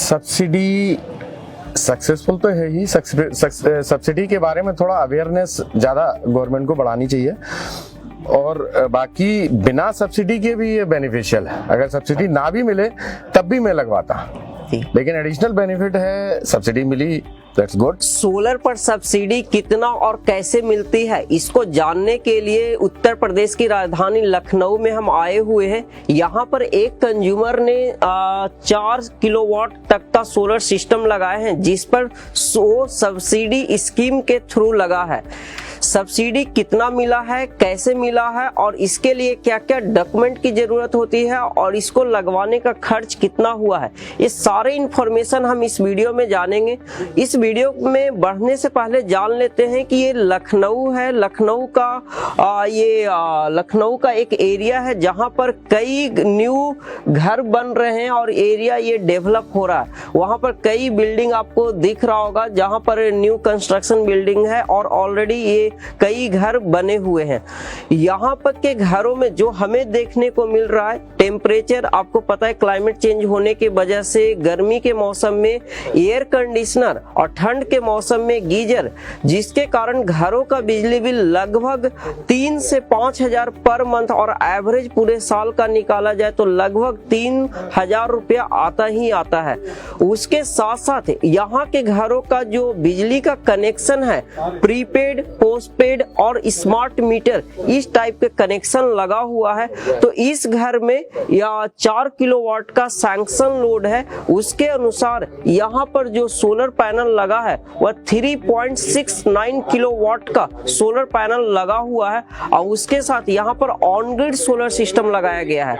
Subsidy successful तो है ही। Subsidy के बारे में थोड़ा अवेयरनेस ज़्यादा गवर्नमेंट को बढ़ानी चाहिए, और बाकी बिना सब्सिडी के भी ये बेनिफिशियल है। अगर सब्सिडी ना भी मिले तब भी मैं लगवाता, लेकिन एडिशनल बेनिफिट है, सब्सिडी मिली, दैट्स गुड। सोलर पर सब्सिडी कितना और कैसे मिलती है, इसको जानने के लिए उत्तर प्रदेश की राजधानी लखनऊ में हम आए हुए हैं। यहाँ पर एक कंज्यूमर ने 4 किलोवाट तक का सोलर सिस्टम लगाए हैं, जिस पर सब्सिडी स्कीम के थ्रू लगा है। सब्सिडी कितना मिला है, कैसे मिला है, और इसके लिए क्या क्या डॉक्यूमेंट की जरूरत होती है, और इसको लगवाने का खर्च कितना हुआ है, ये सारे इंफॉर्मेशन हम इस वीडियो में जानेंगे। इस वीडियो में बढ़ने से पहले जान लेते हैं कि ये लखनऊ है। लखनऊ का एक एरिया है जहां पर कई न्यू घर बन रहे हैं और एरिया ये डेवलप हो रहा है। वहां पर कई बिल्डिंग आपको दिख रहा होगा जहां पर न्यू कंस्ट्रक्शन बिल्डिंग है और ऑलरेडी ये कई घर बने हुए हैं। यहाँ पर के घरों में जो हमें देखने को मिल रहा है, टेम्परेचर आपको पता है क्लाइमेट चेंज होने की वजह से गर्मी के मौसम में एयर कंडीशनर और ठंड के मौसम में गीजर, जिसके कारण घरों का बिजली बिल लगभग 3 से 5 हजार पर मंथ, और एवरेज पूरे साल का निकाला जाए तो लगभग 3,000 रुपया आता ही आता है। उसके साथ साथ यहाँ के घरों का जो बिजली का कनेक्शन है, प्रीपेड, पोस्टपेड और स्मार्ट मीटर, इस टाइप के कनेक्शन लगा हुआ है। तो इस घर में या 4 किलोवाट का सैंक्शन लोड है, उसके अनुसार यहाँ पर जो सोलर पैनल लगा है वह 3.69 किलोवाट का सोलर पैनल लगा हुआ है, और उसके साथ यहाँ पर ऑन ग्रिड सोलर सिस्टम लगाया गया है।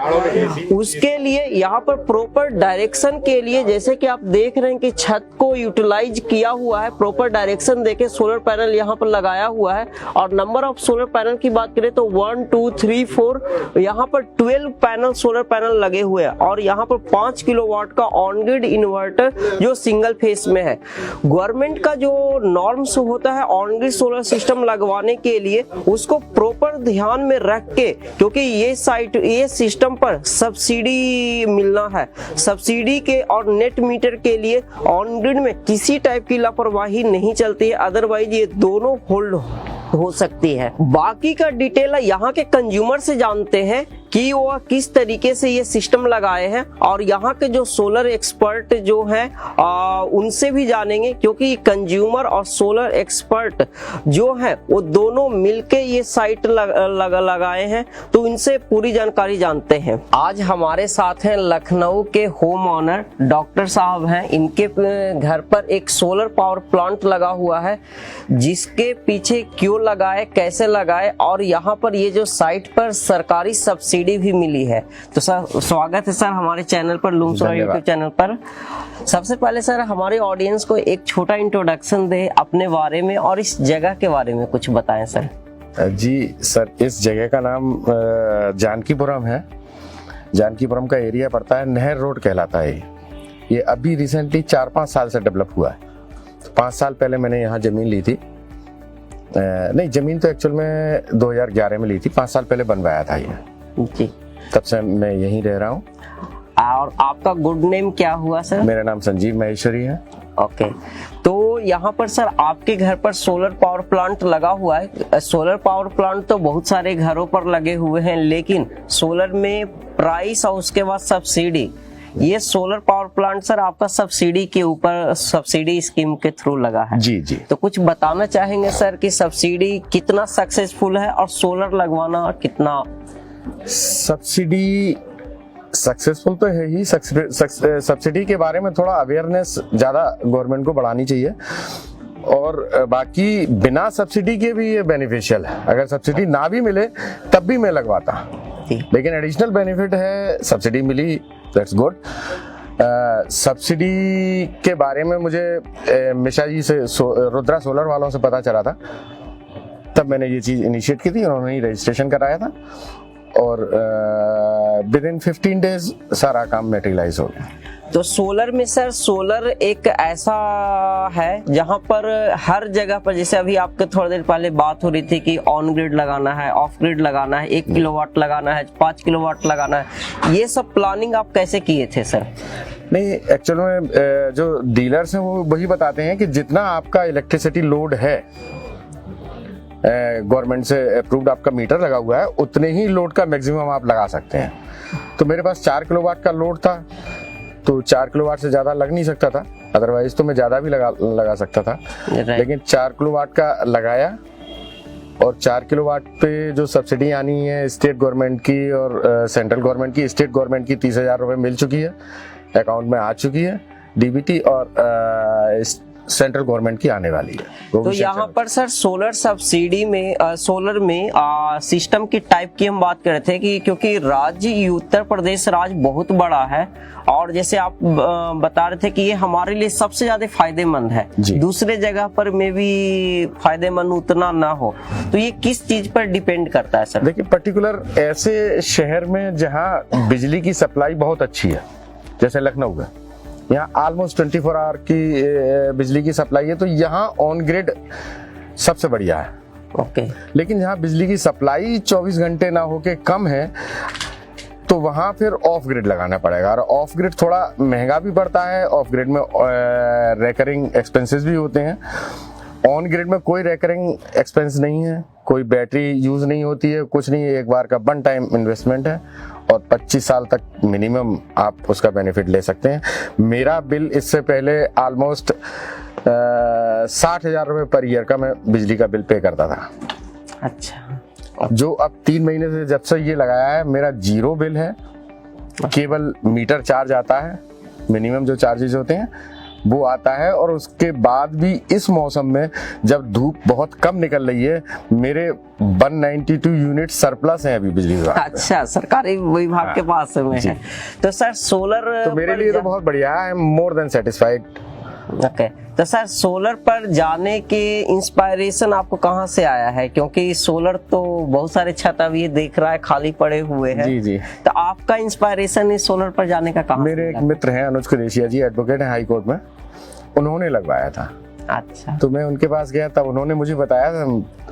उसके लिए यहाँ पर प्रॉपर डायरेक्शन के लिए, जैसे कि आप देख रहे हैं कि छत को यूटिलाइज किया हुआ है, प्रॉपर डायरेक्शन देके सोलर पैनल यहाँ पर लगाया हुआ है। और नंबर ऑफ सोलर पैनल की बात करें तो 1 2 3 4 यहाँ पर 12 पैनल सोलर पैनल लगे हुए हैं, और यहाँ पर 5 किलोवाट का ऑन ग्रिड इन्वर्टर जो सिंगल फेस में है। गवर्नमेंट का जो नॉर्म्स होता है ऑन ग्रिड सोलर सिस्टम लगवाने के लिए, उसको प्रॉपर ध्यान में रख के, क्योंकि ये सिस्टम पर सब्सिडी मिलना है। सब्सिडी के और नेट मीटर के लिए ऑन ग्रिड में किसी टाइप की लापरवाही नहीं चलती है, अदरवाइज ये दोनों होल्ड हो सकती है। बाकी का डिटेल यहाँ के कंज्यूमर से जानते हैं कि वो किस तरीके से ये सिस्टम लगाए हैं, और यहाँ के जो सोलर एक्सपर्ट जो हैं उनसे भी जानेंगे, क्योंकि कंज्यूमर और सोलर एक्सपर्ट जो हैं वो दोनों मिलके ये साइट लगाए हैं। तो इनसे पूरी जानकारी जानते हैं। आज हमारे साथ हैं लखनऊ के होम ऑनर डॉक्टर साहब हैं। इनके घर पर एक सोलर पावर प्लांट लगा हुआ है, जिसके पीछे क्यों लगाए, कैसे लगाए, और यहाँ पर ये जो साइट पर सरकारी सब्सिडी भी मिली है। तो सर स्वागत है सर हमारे चैनल पर, लूम सोलर यूट्यूब चैनल पर। सबसे पहले सर हमारे ऑडियंस को एक छोटा इंट्रोडक्शन दे अपने बारे में और इस जगह के बारे में कुछ बताएं सर। जी सर, इस जगह का नाम जानकीपुरम है। जानकीपुरम का एरिया पड़ता है, नहर रोड कहलाता है। ये अभी रिसेंटली 4-5 साल से डेवलप हुआ है। तो 5 साल पहले मैंने यहाँ जमीन ली थी। नहीं, जमीन तो एक्चुअल में 2011 में ली थी। 5 साल पहले बनवाया था ये जी। तब से मैं यहीं रह रहा हूँ। और आपका गुड नेम क्या हुआ सर? मेरा नाम संजीव महेश्वरी है। ओके, तो यहाँ पर सर आपके घर पर सोलर पावर प्लांट लगा हुआ है। सोलर पावर प्लांट तो बहुत सारे घरों पर लगे हुए हैं, लेकिन सोलर में प्राइस और उसके बाद सब्सिडी, ये सोलर पावर प्लांट सर आपका सब्सिडी के ऊपर, सब्सिडी स्कीम के थ्रू लगा है। जी जी। तो कुछ बताना चाहेंगे सर कि सब्सिडी कितना सक्सेसफुल है और सोलर लगवाना कितना? सब्सिडी सक्सेसफुल तो है ही। सब्सिडी के बारे में थोड़ा अवेयरनेस ज़्यादा गवर्नमेंट को बढ़ानी चाहिए, और बाकी बिना सब्सिडी के भी ये बेनिफिशियल है। अगर सब्सिडी ना भी मिले तब भी मैं लगवाता, लेकिन एडिशनल बेनिफिट है, सब्सिडी मिली, दैट्स गुड। सब्सिडी के बारे में मुझे मिशा जी से, रुद्रा सोलर वालों से पता चला था, तब मैंने ये चीज़ इनिशिएट की थी। उन्होंने ही रजिस्ट्रेशन कराया था, और विद इन 15 डेज सारा काम मटेरियलाइज हो गया। तो सोलर में सर, सोलर एक ऐसा है जहां पर हर जगह पर, जैसे अभी आपके थोड़ी देर पहले बात हो रही थी कि ऑन ग्रिड लगाना है, ऑफ ग्रिड लगाना है, 1 किलोवाट लगाना है, 5 किलोवाट लगाना है, ये सब प्लानिंग आप कैसे किए थे सर? नहीं, एक्चुअल में जो डीलर्स हैं वो वही बताते हैं कि जितना आपका इलेक्ट्रिसिटी लोड है, गवर्नमेंट से अप्रूव्ड आपका मीटर लगा हुआ है, उतने ही लोड का मैक्सिमम आप लगा सकते हैं। तो मेरे पास 4 किलोवाट का लोड था, तो 4 किलोवाट से ज़्यादा लग नहीं सकता था, अदरवाइज तो मैं ज़्यादा भी लगा सकता था। लेकिन 4 किलोवाट का लगाया, और 4 किलोवाट पे जो सब्सिडी आनी है स्टेट गवर्नमेंट की और सेंट्रल गवर्नमेंट की, स्टेट गवर्नमेंट की 30,000 रुपये मिल चुकी है, अकाउंट में आ चुकी है डीबीटी, और सेंट्रल गवर्नमेंट की आने वाली है। तो यहाँ पर सर सोलर सब्सिडी में सोलर में सिस्टम की टाइप की हम बात कर रहे थे कि क्योंकि राज्य उत्तर प्रदेश राज्य बहुत बड़ा है, और जैसे आप बता रहे थे कि ये हमारे लिए सबसे ज्यादा फायदेमंद है, दूसरे जगह पर में भी फायदेमंद उतना ना हो, तो ये किस चीज पर डिपेंड करता है सर? देखिए, पर्टिकुलर ऐसे शहर में जहाँ बिजली की सप्लाई बहुत अच्छी है, जैसे लखनऊ है, यहाँ ऑलमोस्ट 24 आवर की बिजली की सप्लाई है, तो यहाँ ऑन ग्रिड सबसे बढ़िया है। ओके। लेकिन जहाँ बिजली की सप्लाई 24 घंटे ना होके कम है, तो वहाँ फिर ऑफ ग्रिड लगाना पड़ेगा, और ऑफ ग्रिड थोड़ा महंगा भी पड़ता है। ऑफ ग्रिड में रेकरिंग एक्सपेंसेस भी होते हैं। ऑन ग्रिड में कोई रेकरिंग एक्सपेंस नहीं है, कोई बैटरी यूज नहीं होती है, कुछ नहीं है, एक बार का वन टाइम इन्वेस्टमेंट है, और 25 साल तक मिनिमम आप उसका बेनिफिट ले सकते हैं। मेरा बिल इससे पहले ऑलमोस्ट 60,000 रुपये पर ईयर का मैं बिजली का बिल पे करता था। अच्छा। जो अब 3 महीने से जब से ये लगाया है, मेरा 0 बिल है। केवल मीटर चार्ज आता है, मिनिमम जो चार्जेस होते हैं वो आता है, और उसके बाद भी इस मौसम में जब धूप बहुत कम निकल रही है, मेरे 192 यूनिट सरप्लस हैं अभी बिजली विभाग। अच्छा, सरकारी विभाग के पास में है। तो सर सोलर तो मेरे लिए तो बहुत बढ़िया है, I am more than satisfied. Okay. तो सर सोलर पर जाने के इंस्पायरेशन आपको कहाँ से आया है? क्योंकि सोलर तो बहुत सारे छत अभी ये देख रहा है खाली पड़े हुए हैं। जी जी। तो आपका इंस्पायरेशन इस सोलर पर जाने का कहाँ? मेरे एक मित्र हैं अनुज कुरेशिया जी, एडवोकेट हैं हाई कोर्ट में, उन्होंने लगवाया था। अच्छा। तो मैं उनके पास गया, तब उन्होंने मुझे बताया था,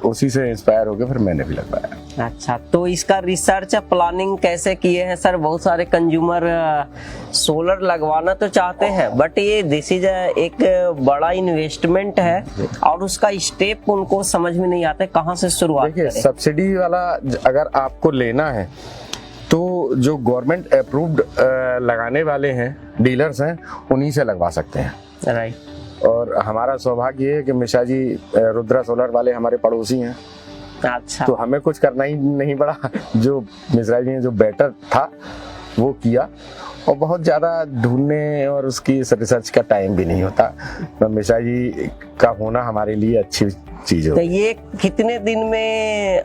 उसी से इंस्पायर हो गए, फिर मैंने भी लगवाया। अच्छा, तो इसका रिसर्च प्लानिंग कैसे किए हैं सर? बहुत सारे कंज्यूमर सोलर लगवाना तो चाहते हैं, बट ये दिस इज एक बड़ा इन्वेस्टमेंट है, और उसका स्टेप उनको समझ में नहीं आता कहाँ से शुरुआत करें। देखिए, सब्सिडी वाला अगर आपको लेना है, तो जो गवर्नमेंट अप्रूव्ड लगाने वाले हैं, डीलर्स हैं, उन्हीं से लगवा सकते हैं। राइट। और हमारा सौभाग्य है कि मिश्रा जी रुद्रा सोलर वाले हमारे पड़ोसी हैं। अच्छा। तो हमें कुछ करना ही नहीं पड़ा, जो मिश्रा जी ने जो बेटर था वो किया, और बहुत ज़्यादा ढूंढने और उसकी रिसर्च का टाइम भी नहीं होता। तो मिश्रा जी का होना हमारे लिए अच्छी चीज है। तो ये कितने दिन में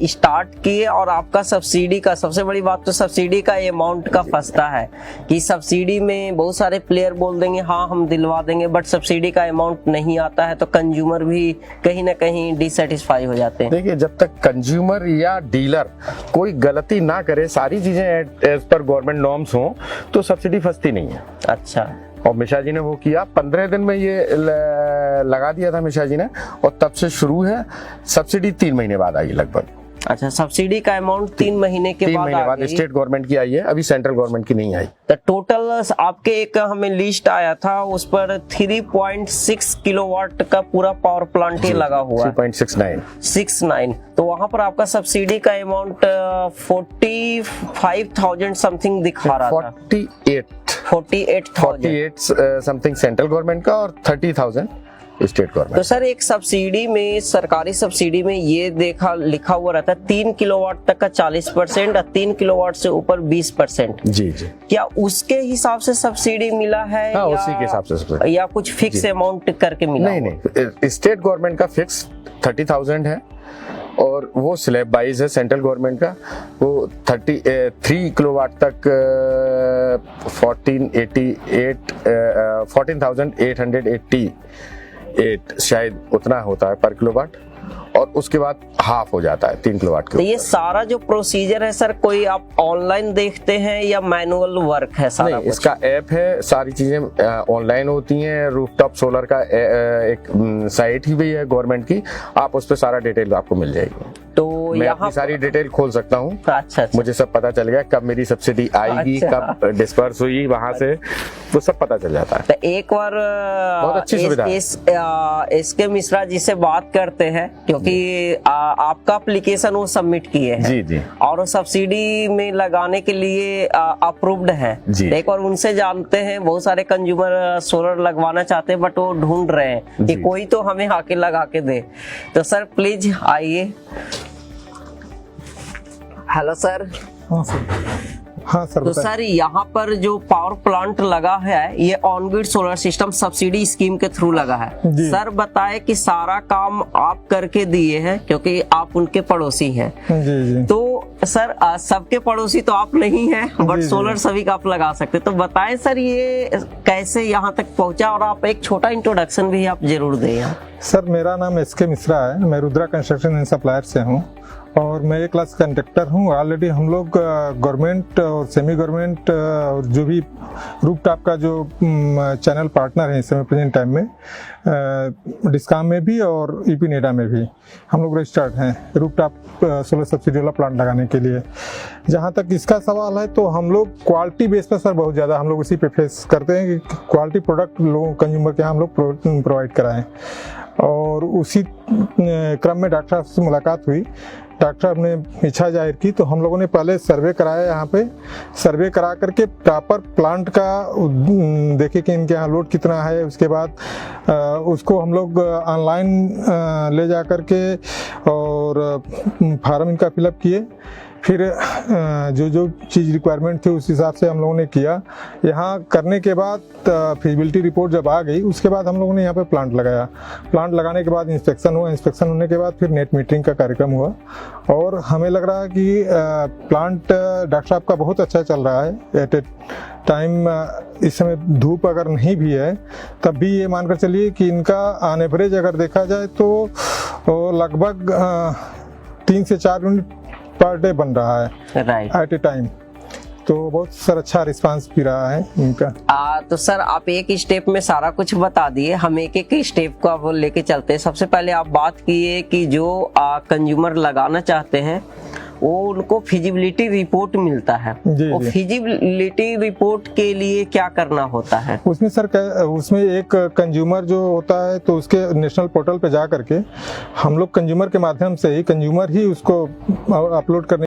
स्टार्ट किए, और आपका सब्सिडी का सबसे बड़ी बात तो सब्सिडी का अमाउंट का फंसता है कि सब्सिडी में बहुत सारे प्लेयर बोल देंगे हाँ हम दिलवा देंगे, बट सब्सिडी का अमाउंट नहीं आता है, तो कंज्यूमर भी कहीं ना कहीं डिससेटिस्फाई हो जाते हैं। देखिए, जब तक कंज्यूमर या डीलर कोई गलती ना करे, सारी चीजें एज पर गवर्नमेंट नॉर्म्स हों, तो सब्सिडी फंसती नहीं है। अच्छा। और मिश्रा जी ने वो किया, 15 दिन में ये लगा दिया था मिश्रा जी ने, और तब से शुरू है। सब्सिडी 3 महीने बाद आई लगभग। अच्छा, सब्सिडी का अमाउंट 3 महीने के 3 बाद महीने बाद स्टेट गवर्नमेंट की आई है, अभी सेंट्रल गवर्नमेंट की नहीं आई। तो टोटल आपके एक हमें लिस्ट आया था, उस पर 3.6 किलोवाट का पूरा पावर प्लांट ही लगा हुआ है। 3.69। तो वहां पर आपका सब्सिडी का अमाउंट 45,000 समथिंग दिखा रहा था। 48,000 समथिंग सेंट्रल गवर्नमेंट का, और 30,000 स्टेट गवर्नमेंट। तो सर एक सब्सिडी में, सरकारी सब्सिडी में ये लिखा हुआ रहता है 3 किलोवाट तक का 40% और 3 किलोवाट से ऊपर 20%। जी जी। क्या उसके हिसाब से सब्सिडी मिला है? हाँ, उसी के हिसाब से, या कुछ फिक्स अमाउंट करके मिला? नहीं, स्टेट गवर्नमेंट का फिक्स 30,000 है, और वो स्लैब वाइज है। सेंट्रल गवर्नमेंट का वो 3 किलोवाट तक 14,888 शायद उतना होता है पर किलोवाट, और उसके बाद हाफ हो जाता है 3 किलोवाट के। तो ये सारा जो प्रोसीजर है सर, कोई आप ऑनलाइन देखते हैं या मैनुअल वर्क है सारा? नहीं, इसका ऐप है, सारी चीजें ऑनलाइन होती हैं। रूफटॉप सोलर का एक साइट ही भी है गवर्नमेंट की, आप उस पर सारा डिटेल आपको मिल जाएगी। तो मैं यहाँ अपनी सारी डिटेल खोल सकता हूँ। अच्छा, मुझे सब पता चल गया कब मेरी सब्सिडी आएगी, अच्छा। कब डिस्पर्स हुई वहां से, वो सब पता चल जाता है। तो एक बार बहुत अच्छी सुविधा है। इसके मिश्रा जी से बात करते हैं, क्योंकि आपका एप्लीकेशन वो सबमिट किए हैं जी जी, और वो सब्सिडी में लगाने के लिए अप्रूव्ड है जी। एक बार उनसे जानते हैं। बहुत सारे कंज्यूमर सोलर लगवाना चाहते हैं बट वो ढूंढ रहे हैं कि जी। कोई तो हमें आके लगा के दे। तो सर प्लीज आइए। Hello sir. हाँ सर, हाँ सर, तो बताइए। सर यहाँ पर जो पावर प्लांट लगा है ये on grid solar system subsidy scheme के थ्रू लगा है। जी। सर बताए कि सारा काम आप करके दिए हैं क्योंकि आप उनके पड़ोसी हैं। जी जी। तो सर सबके पड़ोसी तो आप नहीं हैं बट जी, जी। सोलर सभी का आप लगा सकते। तो बताएं सर ये कैसे यहाँ तक पहुँचा, और आप एक छोटा इंट्रोडक्शन भी आप जरूर दें यहाँ। सर मेरा नाम एसके मिश्रा है, मैं रुद्रा कंस्ट्रक्शन एंड सप्लायर से हूँ और मैं ए क्लास कंडक्टर हूँ। ऑलरेडी हम लोग गवर्नमेंट और सेमी गवर्नमेंट और जो भी रूफटॉप का जो चैनल पार्टनर है इस समय प्रेजेंट टाइम में, डिस्काम में भी और ईपी नेडा में भी हम लोग रजिस्टर्ड हैं रूफटॉप सोलर सब्सिडी वाला प्लांट लगाने के लिए। जहाँ तक इसका सवाल है तो हम लोग क्वालिटी बेस पर सर बहुत ज़्यादा हम लोग उसी पे फेस करते हैं कि क्वालिटी प्रोडक्ट लोगों कंज्यूमर के यहाँ हम लोग प्रोवाइड कराएं। और उसी क्रम में डॉक्टर साहब से मुलाकात हुई, डॉक्टर साहब ने इच्छा जाहिर की तो हम लोगों ने पहले सर्वे कराया। यहाँ पे सर्वे करा करके प्रॉपर प्लांट का देखे कि इनके यहाँ लोड कितना है। उसके बाद उसको हम लोग ऑनलाइन ले जा करके और फार्म इनका फिलअप किए। फिर जो जो चीज़ रिक्वायरमेंट थी उस हिसाब से हम लोगों ने किया। यहाँ करने के बाद फिजिबिलिटी रिपोर्ट जब आ गई उसके बाद हम लोगों ने यहाँ पे प्लांट लगाया। प्लांट लगाने के बाद इंस्पेक्शन हुआ, इंस्पेक्शन होने के बाद फिर नेट मीटरिंग का कार्यक्रम हुआ और हमें लग रहा है कि प्लांट डॉक्टर साहब का बहुत अच्छा चल रहा है। एट ए टाइम इस समय धूप अगर नहीं भी है तब भी ये मानकर चलिए कि इनका ऑन एवरेज अगर देखा जाए तो लगभग 3 से 4 यूनिट पर डे बन रहा है राइट एट ए टाइम। तो बहुत सर अच्छा रिस्पांस भी रहा है इनका। तो सर आप एक स्टेप में सारा कुछ बता दिए, हम एक एक स्टेप को अब लेके चलते हैं। सबसे पहले आप बात किए कि जो कंज्यूमर लगाना चाहते हैं वो उनको फिजिबिलिटी रिपोर्ट मिलता है। जी, वो जी। फिजिबिलिटी रिपोर्ट के लिए क्या करना होता है? उसमें सर उसमें एक कंज्यूमर जो होता है तो उसके नेशनल पोर्टल पे जा करके हम लोग कंज्यूमर के माध्यम से ही कंज्यूमर ही उसको अपलोड करने